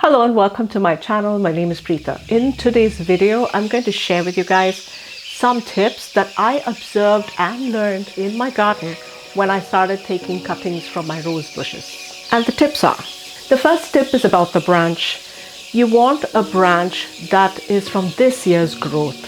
Hello and welcome to my channel. My name is Preeta. In today's video, I'm going to share with you guys some tips that I observed and learned in my garden when I started taking cuttings from my rose bushes. And the tips are, the first tip is about the branch. You want a branch that is from this year's growth.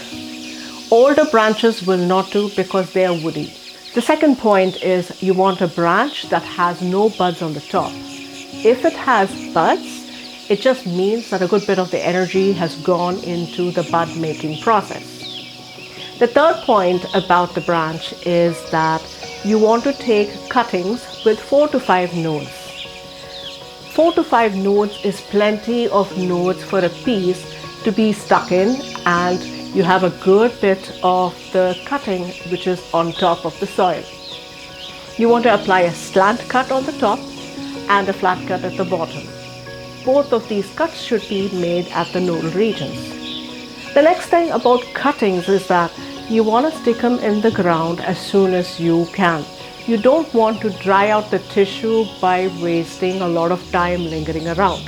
Older branches will not do because they are woody. The second point is you want a branch that has no buds on the top. If it has buds, it just means that a good bit of the energy has gone into the bud making process. The third point about the branch is that you want to take cuttings with 4 to 5 nodes. 4 to 5 nodes is plenty of nodes for a piece to be stuck in, and you have a good bit of the cutting which is on top of the soil. You want to apply a slant cut on the top and a flat cut at the bottom. Both of these cuts should be made at the nodal regions. The next thing about cuttings is that you want to stick them in the ground as soon as you can. You don't want to dry out the tissue by wasting a lot of time lingering around.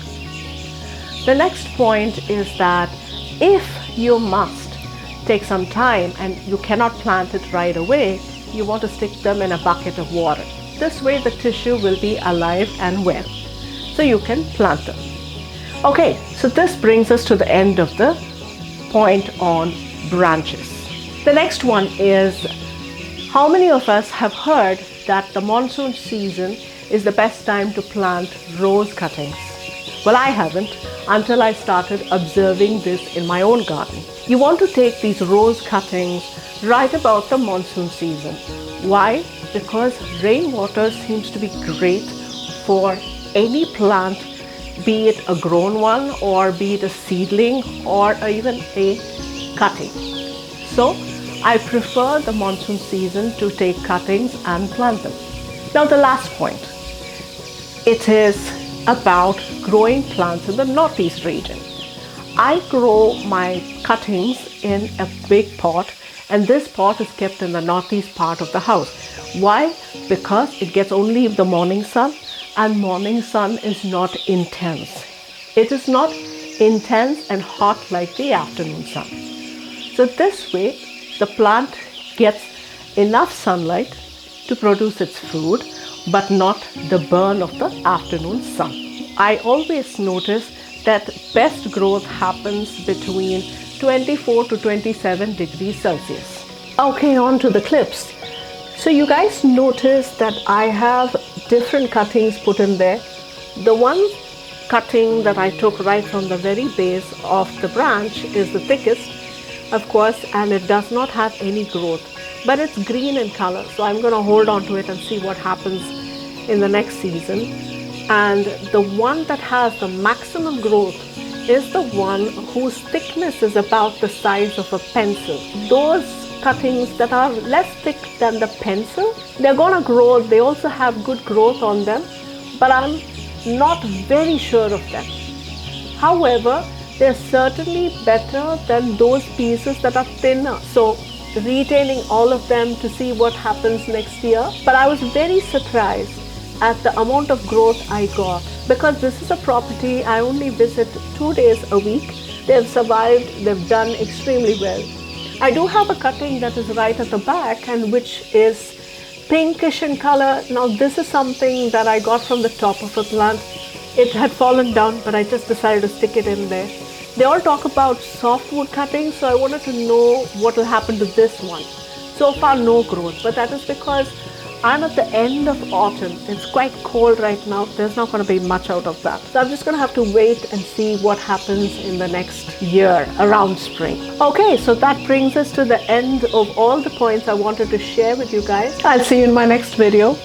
The next point is that if you must take some time and you cannot plant it right away, you want to stick them in a bucket of water. This way the tissue will be alive and well, so you can plant them. Okay, so this brings us to the end of the point on branches. The next one is, how many of us have heard that the monsoon season is the best time to plant rose cuttings? Well, I haven't until I started observing this in my own garden. You want to take these rose cuttings right about the monsoon season. Why? Because rainwater seems to be great for any plant, be it a grown one or be it a seedling or even a cutting. So I prefer the monsoon season to take cuttings and plant them. Now the last point, it is about growing plants in the northeast region. I grow my cuttings in a big pot, and this pot is kept in the northeast part of the house. Why? Because it gets only the morning sun, and morning sun is not intense. It is not intense and hot like the afternoon sun. So this way, the plant gets enough sunlight to produce its food, but not the burn of the afternoon sun. I always notice that best growth happens between 24 to 27 degrees Celsius. Okay, on to the clips. So you guys notice that I have different cuttings put in there. The one cutting that I took right from the very base of the branch is the thickest, of course, and it does not have any growth, but it's green in color. So I'm going to hold on to it and see what happens in the next season. And the one that has the maximum growth is the one whose thickness is about the size of a pencil. Those cuttings that are less thick than the pencil, they're gonna grow. They also have good growth on them, but I'm not very sure of them. However, they're certainly better than those pieces that are thinner. So retaining all of them to see what happens next year. But I was very surprised at the amount of growth I got, because this is a property I only visit 2 days a week. They've survived, they've done extremely well. I do have a cutting that is right at the back and which is pinkish in color. Now this is something that I got from the top of a plant. It had fallen down, but I just decided to stick it in there. They all talk about softwood cuttings, so I wanted to know what will happen to this one. So far no growth, but that is because I'm at the end of autumn. It's quite cold right now. There's not going to be much out of that. So I'm just going to have to wait and see what happens in the next year around spring. Okay, so that brings us to the end of all the points I wanted to share with you guys. I'll see you in my next video.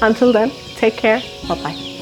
Until then, take care. Bye-bye.